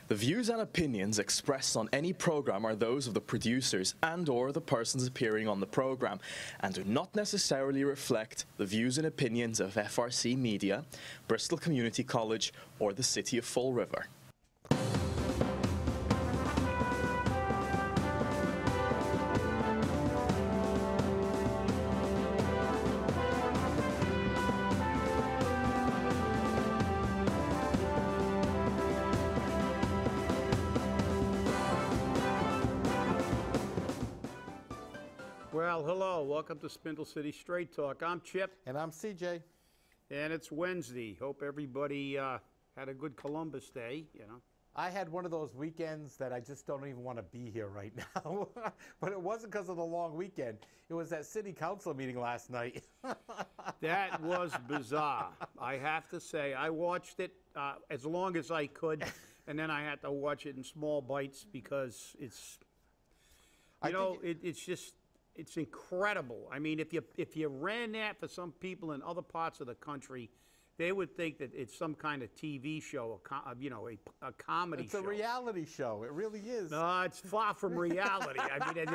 The views and opinions expressed on any program are those of the producers and/or the persons appearing on the program and do not necessarily reflect the views and opinions of FRC Media, Bristol Community College, or the City of Fall River. Well, hello. Welcome to Spindle City Straight Talk. I'm Chip. And I'm CJ. And it's Wednesday. Hope everybody had a good Columbus Day, you know. I had one of those weekends that I just don't even want to be here right now. But it wasn't because of the long weekend. It was that City Council meeting last night. That was bizarre. I have to say, I watched it as long as I could, and then I had to watch it in small bites because it's, it's just... It's incredible. I mean, if you ran that for some people in other parts of the country, they would think that it's some kind of TV show, a comedy show. It's a reality show. It really is. No, it's far from reality. I mean,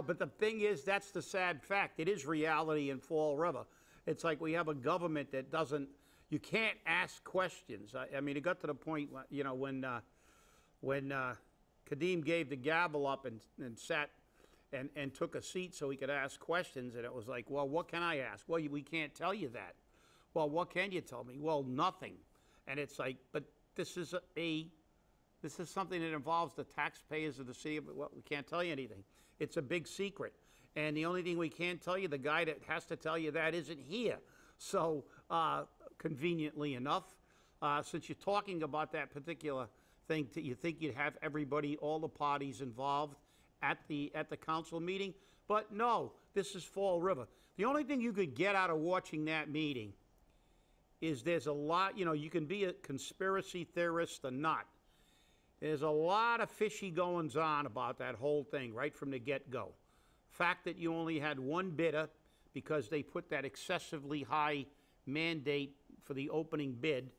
but the thing is, that's the sad fact. It is reality in Fall River. It's like we have a government that doesn't. You can't ask questions. I mean, it got to the point, when Kadeem gave the gavel up and sat. And took a seat so he could ask questions, and it was like, well, what can I ask? Well, we can't tell you that. Well, what can you tell me? Well, nothing. And it's like, but this is something that involves the taxpayers of the city. Well, we can't tell you anything. It's a big secret. And the only thing we can't tell you, the guy that has to tell you that isn't here. So, conveniently enough, since you're talking about that particular thing, you think you'd have everybody, all the parties involved, at the council meeting, but no, this is Fall River. The only thing you could get out of watching that meeting is there's a lot, you can be a conspiracy theorist or not. There's a lot of fishy goings on about that whole thing right from the get-go. Fact that you only had one bidder because they put that excessively high mandate for the opening bid,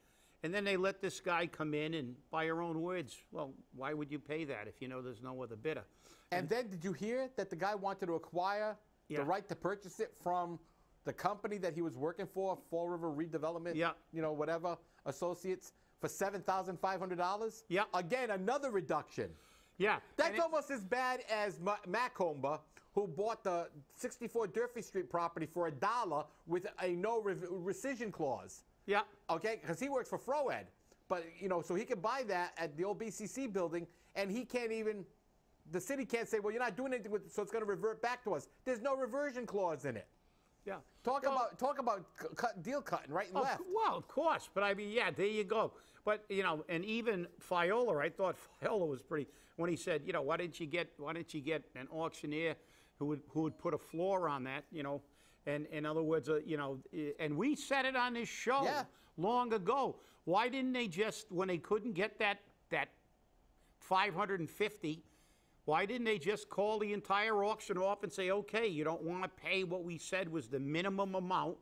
and then they let this guy come in and, by your own words, well, why would you pay that if you know there's no other bidder? And then did you hear that the guy wanted to acquire the right to purchase it from the company that he was working for, Fall River Redevelopment, whatever, Associates, for $7,500? Yeah. Again, another reduction. Yeah. That's almost as bad as Macomba, who bought the 64 Durfee Street property for $1 with a no rescission clause. Yeah. Okay, because he works for Froed. But, so he could buy that at the old BCC building, and he can't even... The city can't say, well, you're not doing anything with it, so it's going to revert back to us. There's no reversion clause in it. Yeah. Talk about deal cutting right and left. Well, of course. But, I mean, yeah, there you go. But, and even Fiola, I thought Fiola was pretty, when he said, why didn't you get an auctioneer who would put a floor on that, and in other words, and we said it on this show long ago. Why didn't they just, when they couldn't get that 550, why didn't they just call the entire auction off and say, okay, you don't want to pay what we said was the minimum amount?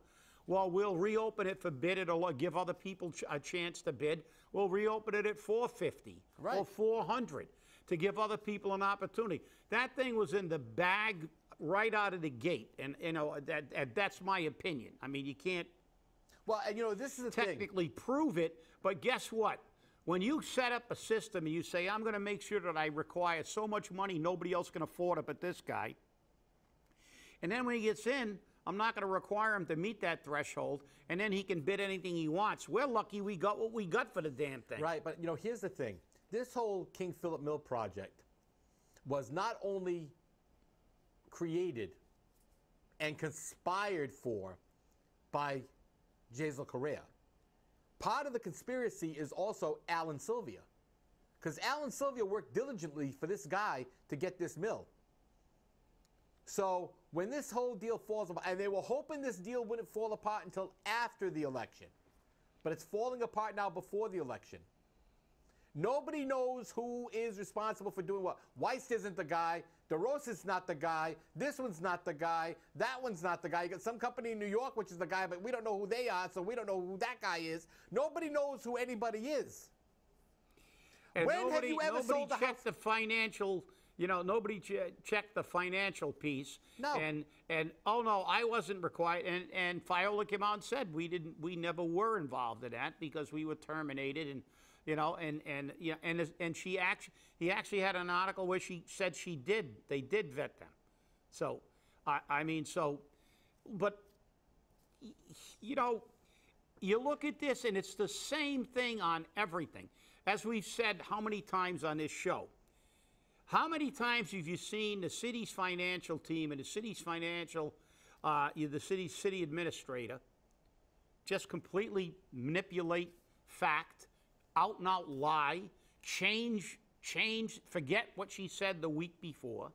Well, we'll reopen it for bid. It'll give other people a chance to bid. We'll reopen it at 450 or 400 to give other people an opportunity. That thing was in the bag right out of the gate, and that's my opinion. I mean, you can't. Well, and this is the technically prove it, but guess what? When you set up a system and you say, I'm going to make sure that I require so much money nobody else can afford it but this guy, and then when he gets in, I'm not going to require him to meet that threshold, and then he can bid anything he wants. We're lucky we got what we got for the damn thing. Right, but here's the thing. This whole King Philip Mill project was not only created and conspired for by Jazel Correa. Part of the conspiracy is also Alan Sylvia, because Alan Sylvia worked diligently for this guy to get this mill. So when this whole deal falls apart, and they were hoping this deal wouldn't fall apart until after the election, but it's falling apart now before the election. Nobody knows who is responsible for doing what. Weiss isn't the guy. DeRosa's not the guy. This one's not the guy. That one's not the guy. You got some company in New York, which is the guy, but we don't know who they are, so we don't know who that guy is. Nobody knows who anybody is. And When have you ever sold a house? checked the financial, nobody checked the financial piece. No. And oh no, I wasn't required. And Fiola came out and said we never were involved in that because we were terminated. And and he actually had an article where she said they did vet them. So, but you look at this and it's the same thing on everything. As we've said how many times on this show, how many times have you seen the city's financial team and the city's the city's city administrator just completely manipulate fact, out and out lie, change, forget what she said the week before?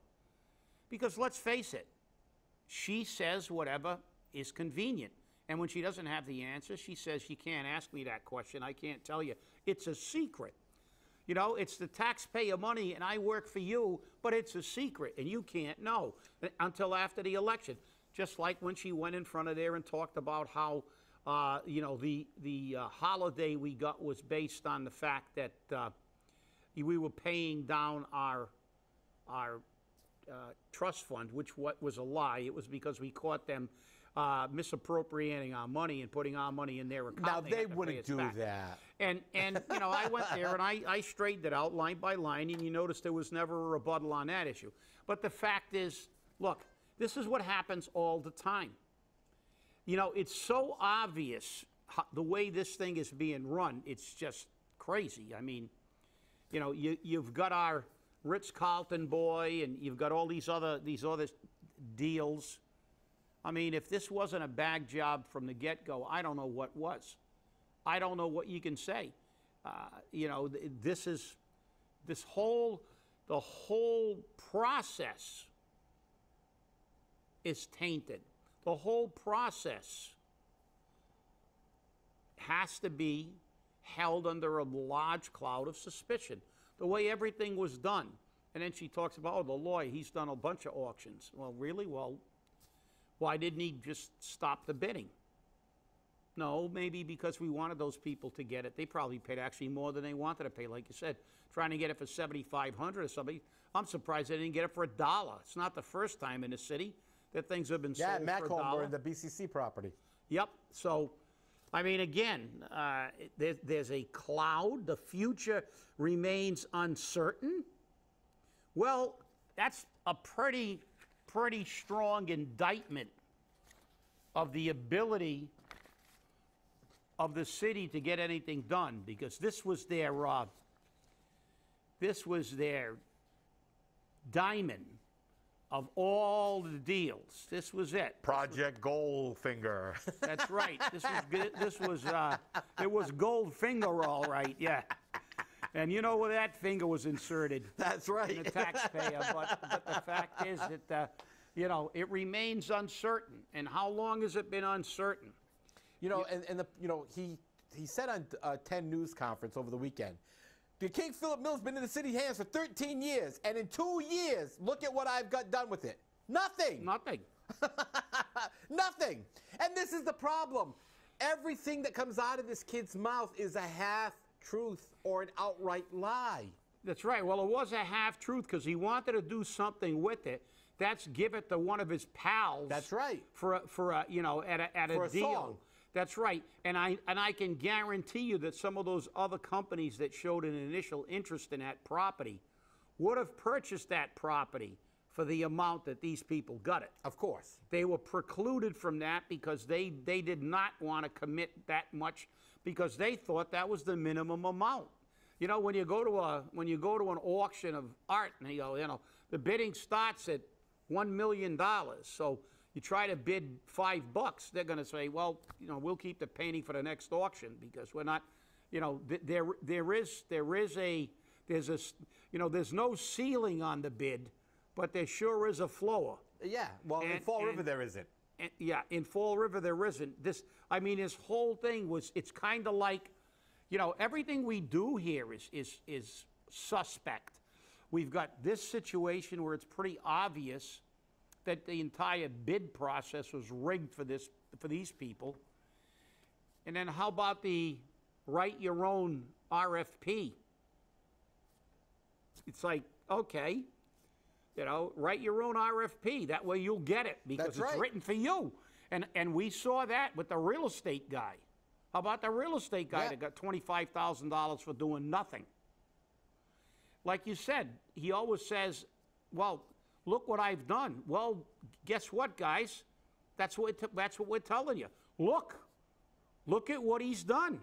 Because let's face it, she says whatever is convenient. And when she doesn't have the answer, she says, you can't ask me that question. I can't tell you. It's a secret. It's the taxpayer money, and I work for you, but it's a secret, and you can't know until after the election. Just like when she went in front of there and talked about how, the holiday we got was based on the fact that we were paying down our trust fund, which was a lie. It was because we caught them misappropriating our money and putting our money in their account. Now, they wouldn't do that. And I went there and I straightened it out line by line, and you notice there was never a rebuttal on that issue. But the fact is, look, this is what happens all the time. It's so obvious the way this thing is being run. It's just crazy. I mean, you've got our Ritz-Carlton boy, and you've got all these other deals. I mean, if this wasn't a bag job from the get-go, I don't know what was. I don't know what you can say. The whole process is tainted. The whole process has to be held under a large cloud of suspicion. The way everything was done. And then she talks about, the lawyer, he's done a bunch of auctions. Well, really? Well, why didn't he just stop the bidding? No, maybe because we wanted those people to get it. They probably paid actually more than they wanted to pay, like you said, trying to get it for $7,500 or something. I'm surprised they didn't get it for $1. It's not the first time in the city that things have been sold for $1. Yeah, Macomb, the BCC property. Yep. So, I mean, again, there's a cloud. The future remains uncertain. Well, that's a pretty strong indictment of the ability of the city to get anything done, because this was their diamond of all the deals. This was it. Project Goldfinger. That's right. It was Goldfinger, all right. Yeah. And you know where that finger was inserted. That's right. In the taxpayer. But the fact is that it remains uncertain. And how long has it been uncertain? He said on 10 News Conference over the weekend, the King Philip Mill's been in the city hands for 13 years, and in 2 years, look at what I've got done with it. Nothing. Nothing. Nothing. And this is the problem. Everything that comes out of this kid's mouth is a half-truth or an outright lie. That's right. Well, it was a half-truth because he wanted to do something with it. That's give it to one of his pals. That's right. For a deal. Song. That's right. And I can guarantee you that some of those other companies that showed an initial interest in that property would have purchased that property for the amount that these people got it. Of course. They were precluded from that because they did not want to commit that much because they thought that was the minimum amount. When you go to an auction of art, and the bidding starts at $1 million. So you try to bid $5, they're going to say, well, we'll keep the painting for the next auction because we're not, there's no ceiling on the bid, but there sure is a floor. Yeah, well, in Fall River there isn't. Yeah, in Fall River there isn't. His whole thing it's kind of like, everything we do here is suspect. We've got this situation where it's pretty obvious that the entire bid process was rigged for these people. And then how about the write your own RFP? it's like, okay, you know, write your own RFP. That way you'll get it because That's it's right. written for you. And we saw that with the real estate guy. How about the real estate guy Yeah. that got $25,000 for doing nothing? Like you said, he always says, well, look what I've done. Well, guess what, guys? That's what we're telling you. Look at what he's done.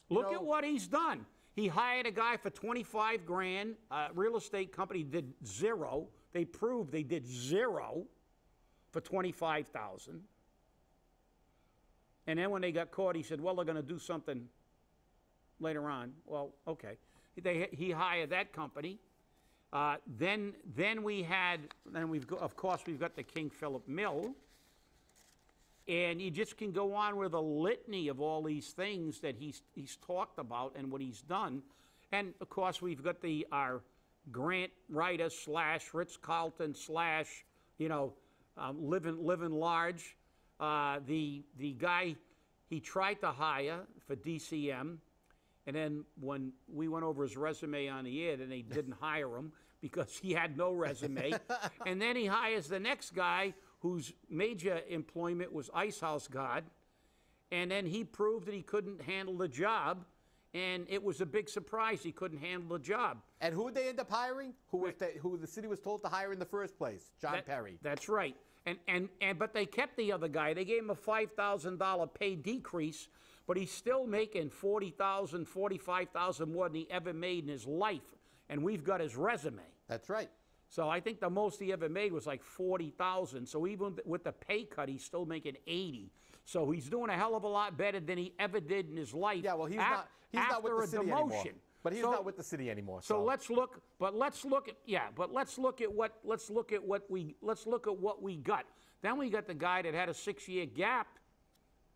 Look at what he's done. He hired a guy for 25 grand. Real estate company did zero. They proved they did zero for 25,000. And then when they got caught, he said, well, they're going to do something later on. Well, okay. He hired that company. Then of course, we've got the King Philip Mill. And you just can go on with a litany of all these things that he's talked about and what he's done. And of course, we've got our grant writer / Ritz-Carlton / living large. The guy he tried to hire for DCM, and then when we went over his resume on the air, then they didn't hire him because he had no resume. And then he hires the next guy whose major employment was ice house guard, and then he proved that he couldn't handle the job, and it was a big surprise he couldn't handle the job. And who did they end up hiring? Who the city was told to hire in the first place? John Perry. That's right. But they kept the other guy. They gave him a $5,000 pay decrease, but he's still making $40,000, $45,000 more than he ever made in his life. And we've got his resume. That's right. So I think the most he ever made was like $40,000. So even with the pay cut, he's still making $80,000. So he's doing a hell of a lot better than he ever did in his life. Yeah, well, he's not with the city anymore. But he's not with the city anymore. So let's look at what we got. Then we got the guy that had a 6-year gap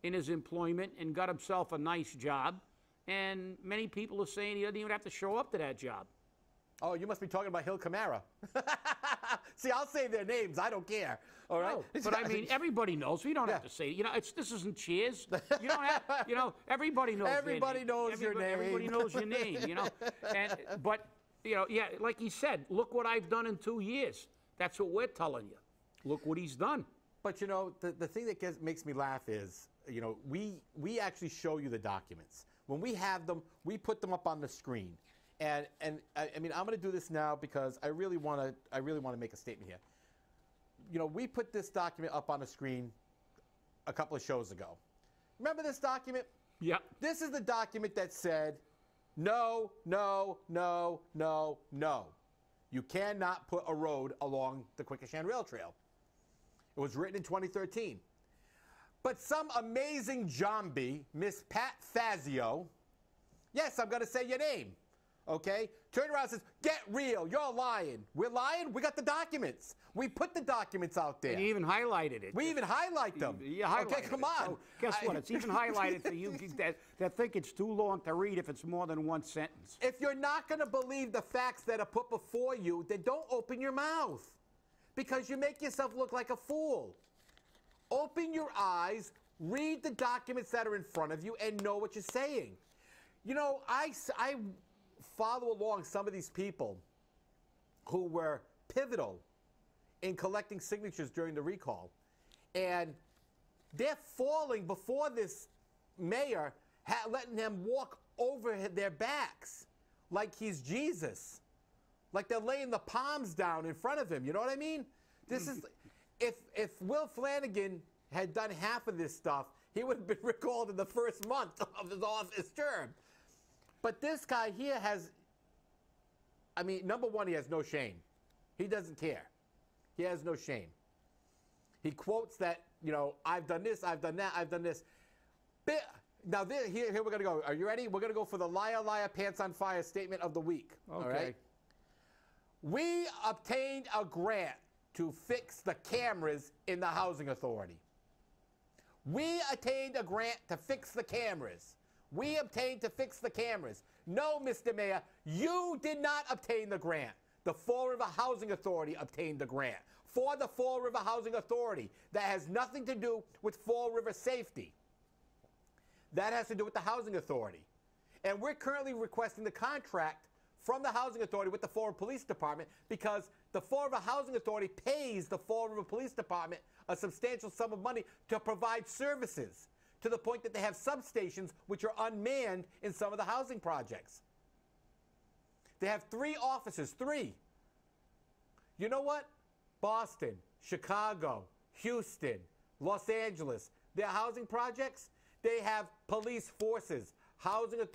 in his employment and got himself a nice job. And many people are saying he doesn't even have to show up to that job. Oh, you must be talking about Hill Camara. See, I'll say their names. I don't care. All right. No, but I mean, everybody knows. We don't have to say. This isn't Cheers. You don't have. Everybody knows. Everybody knows your name. Everybody knows your name. But like he said, look what I've done in 2 years. That's what we're telling you. Look what he's done. But the thing that makes me laugh is, we actually show you the documents. When we have them, we put them up on the screen. And I mean, I'm going to do this now because I really want to make a statement here. We put this document up on the screen a couple of shows ago. Remember this document? Yeah. This is the document that said, no, no, no, no, no. You cannot put a road along the Quequechan Rail Trail. It was written in 2013. But some amazing zombie, Miss Pat Fazio, yes, I'm going to say your name. Okay? Turn around and says, get real, you're lying. We're lying? We got the documents. We put the documents out there. And you even highlighted it. We even highlight them. Okay, come on. So guess what? It's even highlighted for you that think it's too long to read if it's more than one sentence. If you're not going to believe the facts that are put before you, then don't open your mouth. Because you make yourself look like a fool. Open your eyes, read the documents that are in front of you, and know what you're saying. I follow along some of these people who were pivotal in collecting signatures during the recall. And they're falling before this mayor, letting them walk over their backs like he's Jesus. Like they're laying the palms down in front of him. You know what I mean? This is, if Will Flanagan had done half of this stuff, he would have been recalled in the first month of his office term. But this guy here has, I mean, number one, he has no shame. He doesn't care. He has no shame. He quotes that, I've done this, I've done that, I've done this. Now, here we're going to go. Are you ready? We're going to go for the liar, liar, pants on fire statement of the week. Okay. All right? We obtained a grant to fix the cameras in the housing authority. We obtained a grant to fix the cameras. We obtained to fix the cameras. No, Mr. Mayor, you did not obtain the grant. The Fall River Housing Authority obtained the grant for the Fall River Housing Authority. That has nothing to do with Fall River safety. That has to do with the Housing Authority. And we're currently requesting the contract from the Housing Authority with the Fall River Police Department, because the Fall River Housing Authority pays the Fall River Police Department a substantial sum of money to provide services, to the point that they have substations which are unmanned in some of the housing projects. They have 3 officers, 3. You know what? Boston, Chicago, Houston, Los Angeles, their housing projects, they have police forces.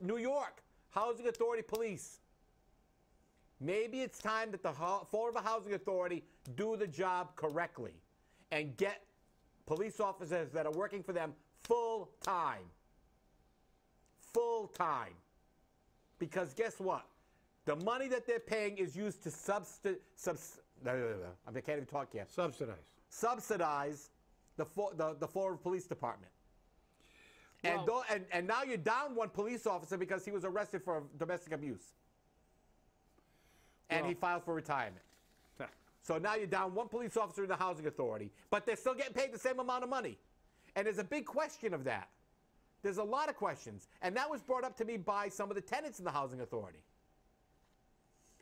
New York, Housing Authority Police. Maybe it's time that the Fall River Housing Authority do the job correctly and get police officers that are working for them full time. Full time. Because guess what? The money that they're paying is used to I can't even talk yet. Subsidize the Fall River Police Department. Well, and now you're down 1 police officer because he was arrested for domestic abuse. And he filed for retirement. So now you're down 1 police officer in the Housing Authority, but they're still getting paid the same amount of money. And there's a big question of that. There's a lot of questions. And that was brought up to me by some of the tenants in the Housing Authority.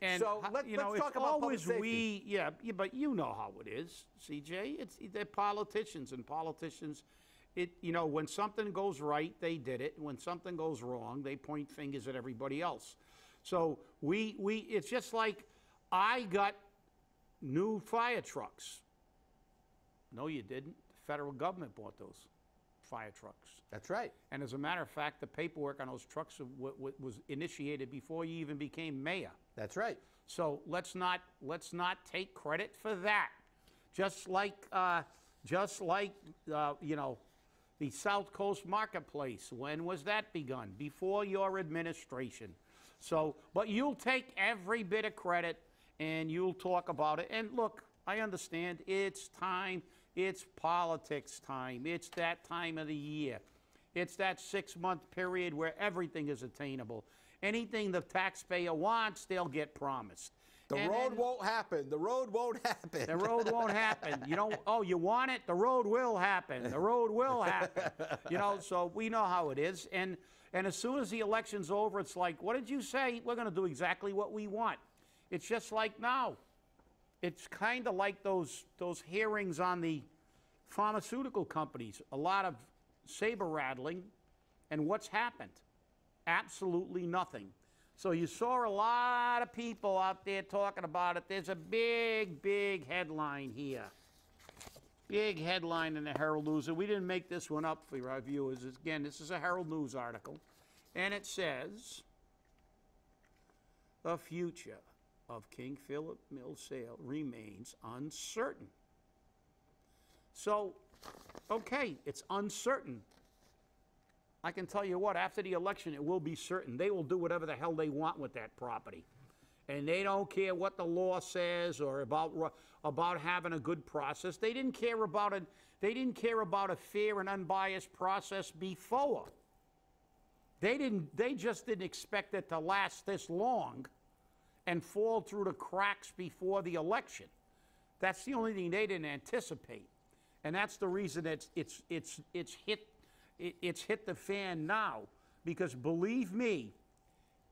And so let's talk about public safety. But you know how it is, CJ. They're politicians, and politicians, when something goes right, they did it. When something goes wrong, they point fingers at everybody else. So it's just like I got new fire trucks. No, you didn't. The federal government bought those fire trucks. That's right. And as a matter of fact, the paperwork on those trucks was initiated before you even became mayor. That's right. So let's not take credit for that. Just like the South Coast Marketplace. When was that begun? Before your administration. So, but you'll take every bit of credit and you'll talk about it. And look, I understand it's time. It's politics time. It's that time of the year. It's that 6-month period where everything is attainable. Anything the taxpayer wants, they'll get promised. The road won't happen. The road won't happen. The road won't happen. You want it? The road will happen. The road will happen. So we know how it is. And as soon as the election's over, it's like, what did you say? We're going to do exactly what we want. It's just like now. It's kind of like those hearings on the pharmaceutical companies. A lot of saber rattling. And what's happened? Absolutely nothing. So you saw a lot of people out there talking about it. There's a big, big headline here. Big headline in the Herald News. And we didn't make this one up for our viewers. Again, this is a Herald News article. And it says, the future of King Philip Mill sale remains uncertain. So, okay, it's uncertain. I can tell you what, after the election, it will be certain. They will do whatever the hell they want with that property. And they don't care what the law says or about having a good process. They didn't care about it. They didn't care about a fair and unbiased process before. They just didn't expect it to last this long and fall through the cracks before the election. That's the only thing they didn't anticipate. And that's the reason it's hit the fan now, because believe me,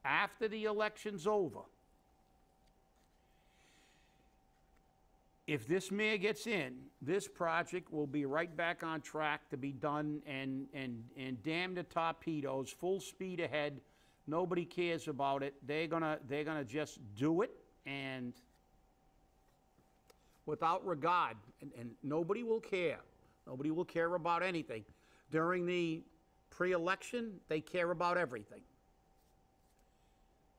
after the election's over, if this mayor gets in, this project will be right back on track to be done, and damn the torpedoes, full speed ahead. Nobody cares about it. They're gonna just do it, and without regard, and nobody will care. Nobody will care about anything. During the pre-election, they care about everything.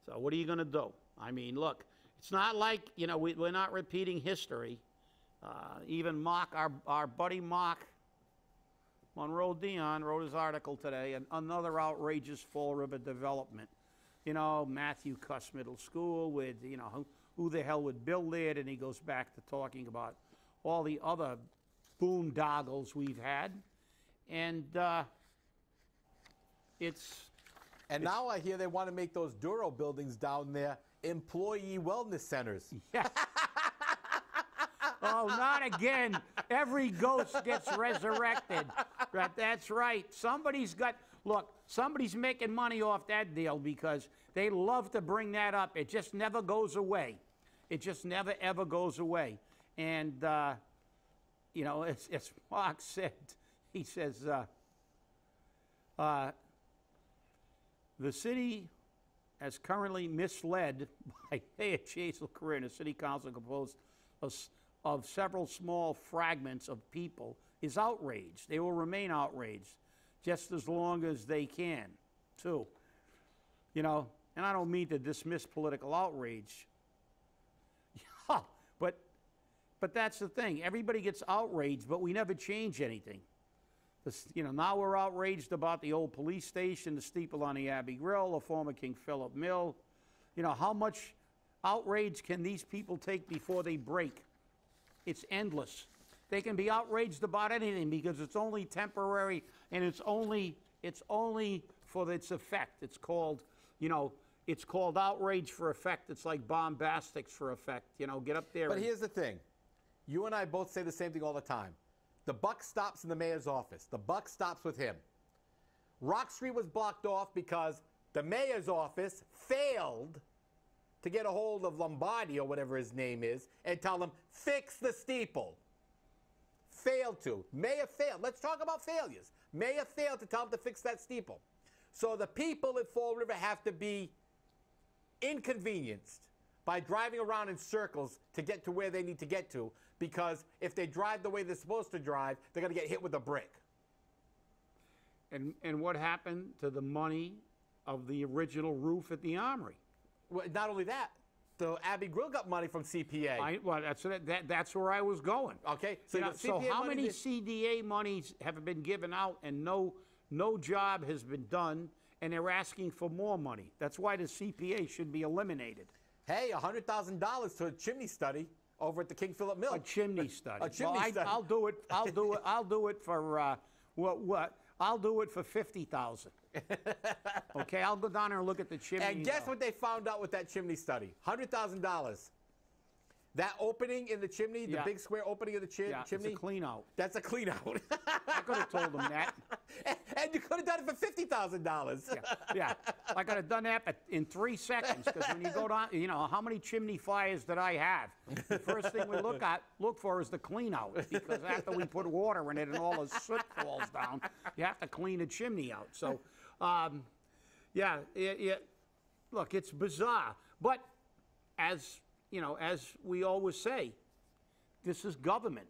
So what are you going to do? I mean, look, it's not like, we're not repeating history. Even Mark, our buddy Mark Monroe Dion wrote his article today, and another outrageous Fall River development. Matthew Cuss Middle School with, who the hell would build it? And he goes back to talking about all the other boondoggles we've had. And now I hear they want to make those Duro buildings down there employee wellness centers. Yeah. Oh, not again. Every ghost gets resurrected. That's right. Somebody's got, Look, somebody's making money off that deal because they love to bring that up. It just never goes away. It just never, ever goes away. And, you know, as Mark said, he says, the city as currently misled by Mayor Chase Corinne, a city council composed of several small fragments of people, is outraged. They will remain outraged just as long as they can, too. You know, and I don't mean to dismiss political outrage. Yeah, but that's the thing. Everybody gets outraged, but we never change anything. You know, now we're outraged about the old police station, the steeple on the Abbey Grill, the former King Philip Mill. You know, how much outrage can these people take before they break? It's endless. They can be outraged about anything because it's only temporary and it's only for its effect. It's called, you know, it's called outrage for effect. It's like bombastics for effect. You know, get up there. But here's the thing. You and I both say the same thing all the time. The buck stops in the mayor's office. The buck stops with him. Rock Street was blocked off because the mayor's office failed to get a hold of Lombardi or whatever his name is and tell him, fix the steeple. Failed to. Mayor failed. Let's talk about failures. Mayor failed to tell him to fix that steeple. So the people at Fall River have to be inconvenienced by driving around in circles to get to where they need to get to, because if they drive the way they're supposed to drive, they're going to get hit with a brick. And what happened to the money of the original roof at the Armory? Well, not only that, the Abbey Grill got money from CPA. Well, that's where I was going. Okay, so, so how many CDA monies have been given out and no job has been done, and they're asking for more money? That's why the CPA should be eliminated. Hey, $100,000 to a chimney study over at the King Philip Mill. A chimney study. A chimney study. I'll do it. I'll do it. I'll do it for what? I'll do it for $50,000. Okay, I'll go down there and look at the chimney. And guess what they found out with that chimney study? $100,000. That opening in the chimney, the big square opening of the chimney. It's a clean out. That's a clean out. I could have told them that. And you could have done it for $50,000. Yeah, I could have done that in 3 seconds, because when you go down, you know, how many chimney fires did I have? The first thing we look for is the clean out, because after we put water in it and all the soot falls down, you have to clean the chimney out. So, look, it's bizarre. But as you know, as we always say, this is government.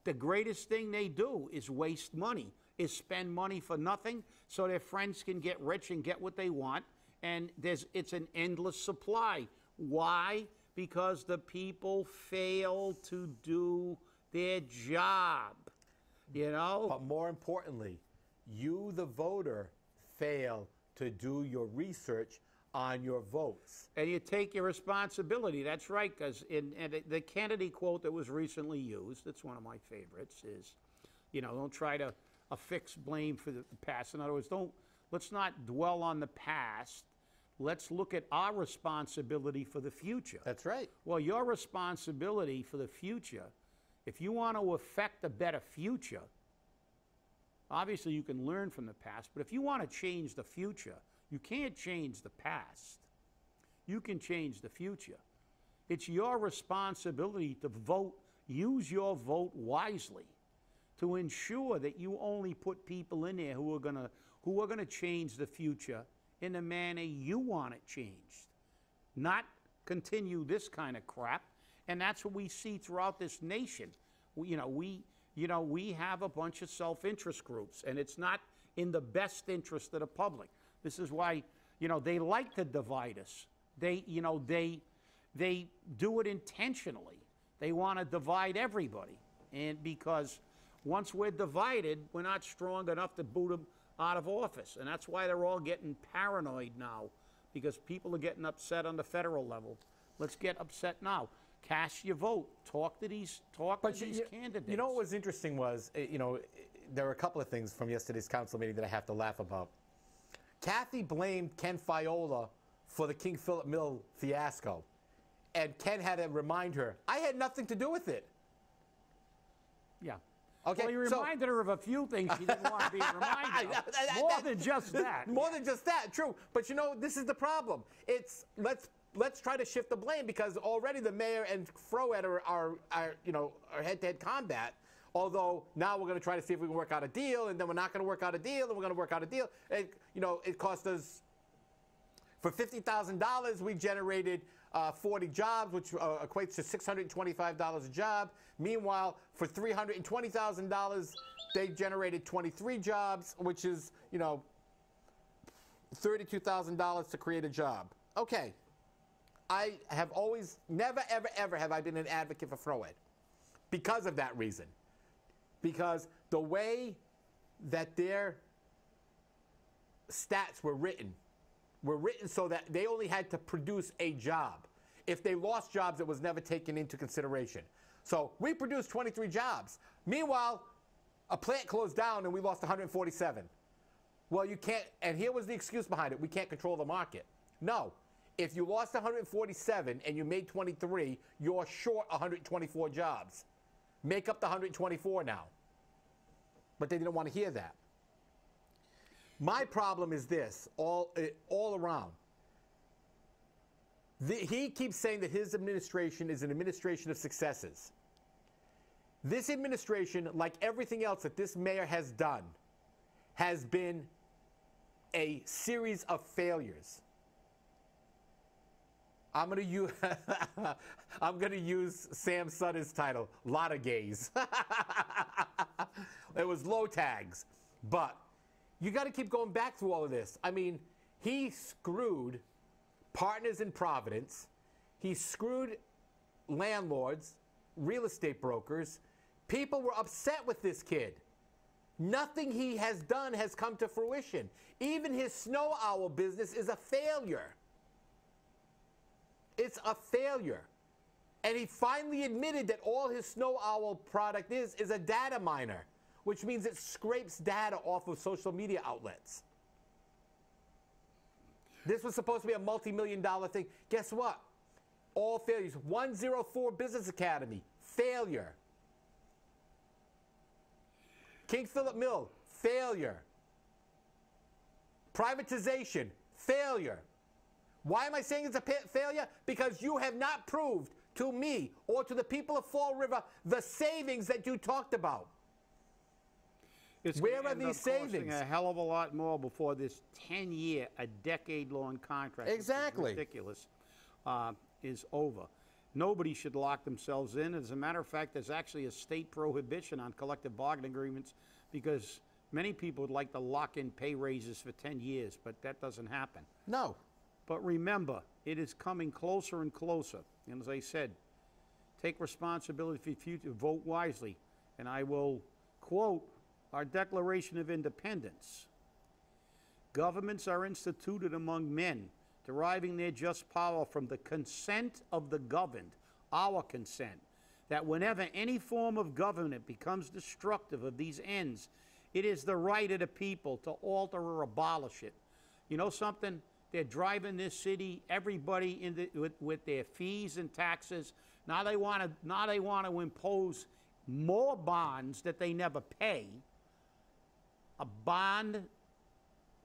The greatest thing they do is waste money, is spend money for nothing so their friends can get rich and get what they want. And it's an endless supply. Why? Because the people fail to do their job, you know? But more importantly, you, the voter, fail to do your research on your votes. And you take your responsibility. That's right, because in the Kennedy quote that was recently used, it's one of my favorites, is, you know, don't try to affix blame for the past. In other words, let's not dwell on the past. Let's look at our responsibility for the future. That's right. Well, your responsibility for the future, if you want to affect a better future, obviously you can learn from the past, but if you want to change the future, you can't change the past. You can change the future. It's your responsibility to vote, use your vote wisely, to ensure that you only put people in there who are gonna change the future in the manner you want it changed, not continue this kind of crap. And that's what we see throughout this nation. We have a bunch of self-interest groups, and it's not in the best interest of the public. This is why, you know, they like to divide us. They do it intentionally. They want to divide everybody. And because once we're divided, we're not strong enough to boot them out of office. And that's why they're all getting paranoid now, because people are getting upset on the federal level. Let's get upset now. Cast your vote. Talk to these candidates. You know what was interesting was, there were a couple of things from yesterday's council meeting that I have to laugh about. Kathy blamed Ken Fiola for the King Philip Mill fiasco. And Ken had to remind her, I had nothing to do with it. Yeah. Okay, Well, you reminded her of a few things she didn't want to be reminded of. More than just that. More than just that, true. But you know, this is the problem. It's let's try to shift the blame, because already the mayor and Froed are head-to-head combat. Although now we're going to try to see if we can work out a deal, and then we're not going to work out a deal, and we're going to work out a deal. And, it cost us, for $50,000, we generated 40 jobs, which equates to $625 a job. Meanwhile, for $320,000, they generated 23 jobs, which is, $32,000 to create a job. Okay. I have always, never, ever, ever have I been an advocate for Froed because of that reason. Because the way that their stats were written so that they only had to produce a job. If they lost jobs, it was never taken into consideration. So we produced 23 jobs. Meanwhile, a plant closed down and we lost 147. Well, you can't, and here was the excuse behind it. We can't control the market. No. If you lost 147 and you made 23, you're short 124 jobs. Make up the 124 now. But they didn't want to hear that. My problem is this, all around. He keeps saying that his administration is an administration of successes. This administration, like everything else that this mayor has done, has been a series of failures. I'm going to use Sam Sutter's title, Lot of Gays. It was low tags. But you got to keep going back through all of this. I mean, he screwed Partners in Providence. He screwed landlords, real estate brokers. People were upset with this kid. Nothing he has done has come to fruition. Even his snow owl business is a failure. It's a failure. And he finally admitted that all his snow owl product is a data miner, which means it scrapes data off of social media outlets. This was supposed to be a multi-million-dollar thing. Guess what? All failures. 104 Business Academy, failure. King Philip Mill, failure. Privatization, failure. Why am I saying it's a failure? Because you have not proved to me or to the people of Fall River the savings that you talked about. Where are these savings? A hell of a lot more before this 10-year, a decade-long contract, exactly, ridiculous, is over. Nobody should lock themselves in. As a matter of fact, there's actually a state prohibition on collective bargaining agreements, because many people would like to lock in pay raises for 10 years, but that doesn't happen. No. But remember, it is coming closer and closer. And as I said, take responsibility for your future, vote wisely. And I will quote our Declaration of Independence. Governments are instituted among men, deriving their just power from the consent of the governed, our consent, that whenever any form of government becomes destructive of these ends, it is the right of the people to alter or abolish it. You know something? They're driving this city, everybody with their fees and taxes. Now they want to impose more bonds that they never pay. A bond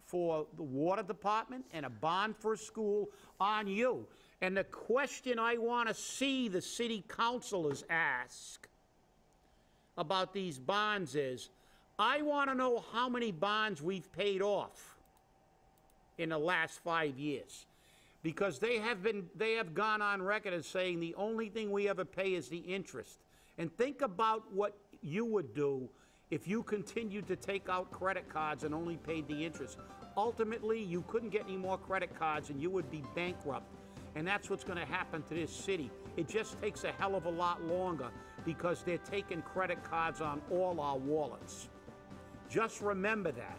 for the water department and a bond for a school on you. And the question I want to see the city councilors ask about these bonds is, I want to know how many bonds we've paid off in the last 5 years, because they have gone on record as saying the only thing we ever pay is the interest. And think about what you would do if you continued to take out credit cards and only paid the interest. Ultimately, you couldn't get any more credit cards and you would be bankrupt. And that's what's going to happen to this city. It just takes a hell of a lot longer because they're taking credit cards on all our wallets. Just remember that.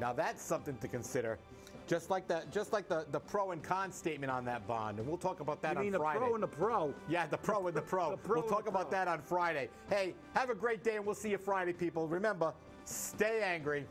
Now that's something to consider. Just like the pro and con statement on that bond, and we'll talk about that on Friday. You mean the pro and the pro? Yeah, the pro and the pro. We'll talk about that on Friday. Hey, have a great day, and we'll see you Friday, people. Remember, stay angry.